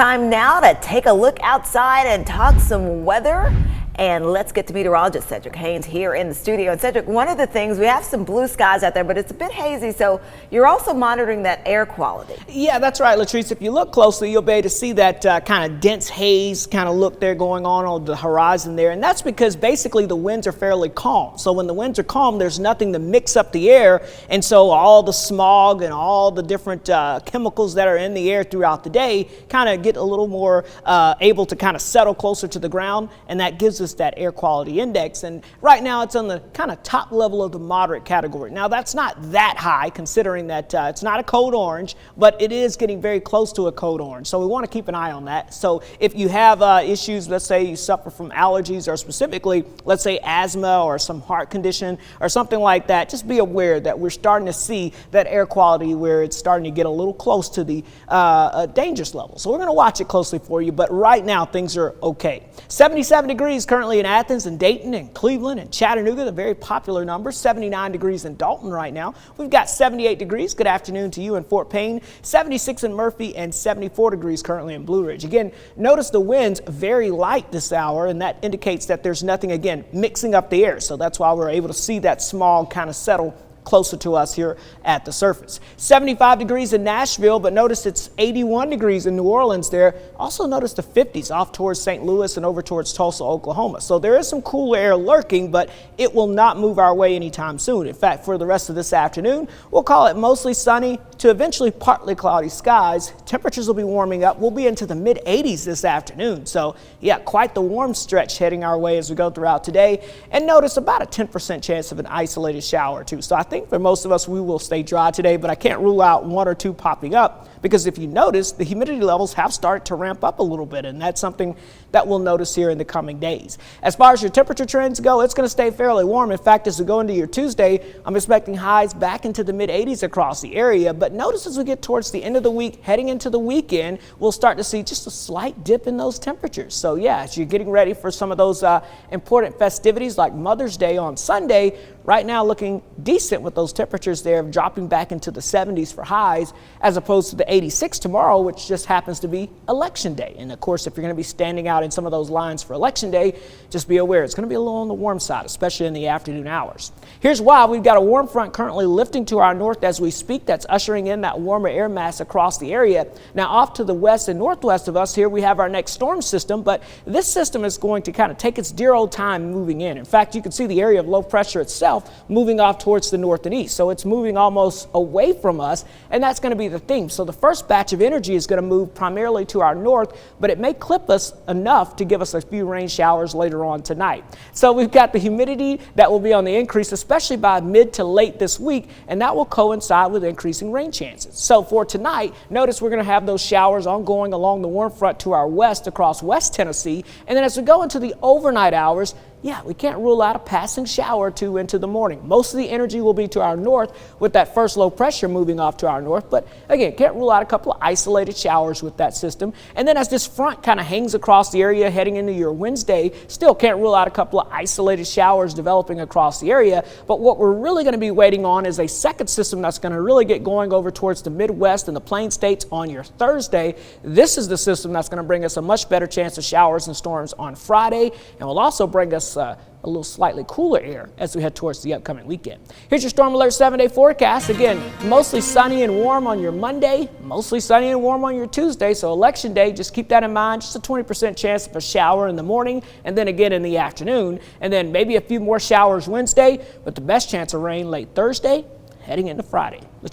Time now to take a look outside and talk some weather. And let's get to meteorologist Cedric Haynes here in the studio. And Cedric, one of the things, we have some blue skies out there, but it's a bit hazy, so you're also monitoring that air quality. Yeah, that's right, Latrice. If you look closely, you'll be able to see that kind of dense haze kind of look there going on the horizon there. And that's because basically the winds are fairly calm. So when the winds are calm, there's nothing to mix up the air. And so all the smog and all the different chemicals that are in the air throughout the day kind of get a little more able to kind of settle closer to the ground. And that gives us that air quality index, and right now it's on the kind of top level of the moderate category. Now that's not that high considering that it's not a code orange, but it is getting very close to a code orange, so we want to keep an eye on that. So if you have issues, let's say you suffer from allergies or specifically let's say asthma or some heart condition or something like that, just be aware that we're starting to see that air quality where it's starting to get a little close to the dangerous level. So we're going to watch it closely for you, but right now things are okay. 77 degrees currently in Athens and Dayton and Cleveland and Chattanooga, the very popular numbers. 79 degrees in Dalton right now. We've got 78 degrees. Good afternoon to you in Fort Payne. 76 in Murphy and 74 degrees currently in Blue Ridge. Again, notice the winds very light this hour, and that indicates that there's nothing, again, mixing up the air. So that's why we're able to see that smog kind of settle closer to us here at the surface. 75 degrees in Nashville, but notice it's 81 degrees in New Orleans there. Also notice the 50s off towards St. Louis and over towards Tulsa, Oklahoma. So there is some cool air lurking, but it will not move our way anytime soon. In fact, for the rest of this afternoon, we'll call it mostly sunny to eventually partly cloudy skies. Temperatures will be warming up. We'll be into the mid 80s this afternoon. So yeah, quite the warm stretch heading our way as we go throughout today. And notice about a 10% chance of an isolated shower too. So I think for most of us, we will stay dry today, but I can't rule out one or two popping up because if you notice, the humidity levels have started to ramp up a little bit, and that's something that we'll notice here in the coming days. As far as your temperature trends go, it's going to stay fairly warm. In fact, as we go into your Tuesday, I'm expecting highs back into the mid 80s across the area, but notice as we get towards the end of the week, heading into the weekend, we'll start to see just a slight dip in those temperatures. So yeah, as you're getting ready for some of those important festivities like Mother's Day on Sunday, right now looking decent with those temperatures there, dropping back into the 70s for highs, as opposed to the 86 tomorrow, which just happens to be Election Day. And of course, if you're going to be standing out in some of those lines for Election Day, just be aware it's going to be a little on the warm side, especially in the afternoon hours. Here's why. We've got a warm front currently lifting to our north as we speak. That's ushering in that warmer air mass across the area. Now off to the west and northwest of us here, we have our next storm system, but this system is going to kind of take its dear old time moving in. In fact, you can see the area of low pressure itself moving off towards the north and east. So it's moving almost away from us, and that's going to be the theme. So the first batch of energy is going to move primarily to our north, but it may clip us enough to give us a few rain showers later on tonight. So we've got the humidity that will be on the increase, especially by mid to late this week, and that will coincide with increasing rain chances. So for tonight, notice we're going to have those showers ongoing along the warm front to our west across West Tennessee, and then as we go into the overnight hours, yeah, we can't rule out a passing shower or two into the morning. Most of the energy will be to our north with that first low pressure moving off to our north. But again, can't rule out a couple of isolated showers with that system. And then as this front kind of hangs across the area heading into your Wednesday, still can't rule out a couple of isolated showers developing across the area. But what we're really going to be waiting on is a second system that's going to really get going over towards the Midwest and the Plain States on your Thursday. This is the system that's going to bring us a much better chance of showers and storms on Friday, and will also bring us a little slightly cooler air as we head towards the upcoming weekend. Here's your Storm Alert 7-day forecast. Again, mostly sunny and warm on your Monday, mostly sunny and warm on your Tuesday. So Election Day, just keep that in mind. Just a 20% chance of a shower in the morning and then again in the afternoon. And then maybe a few more showers Wednesday, but the best chance of rain late Thursday heading into Friday.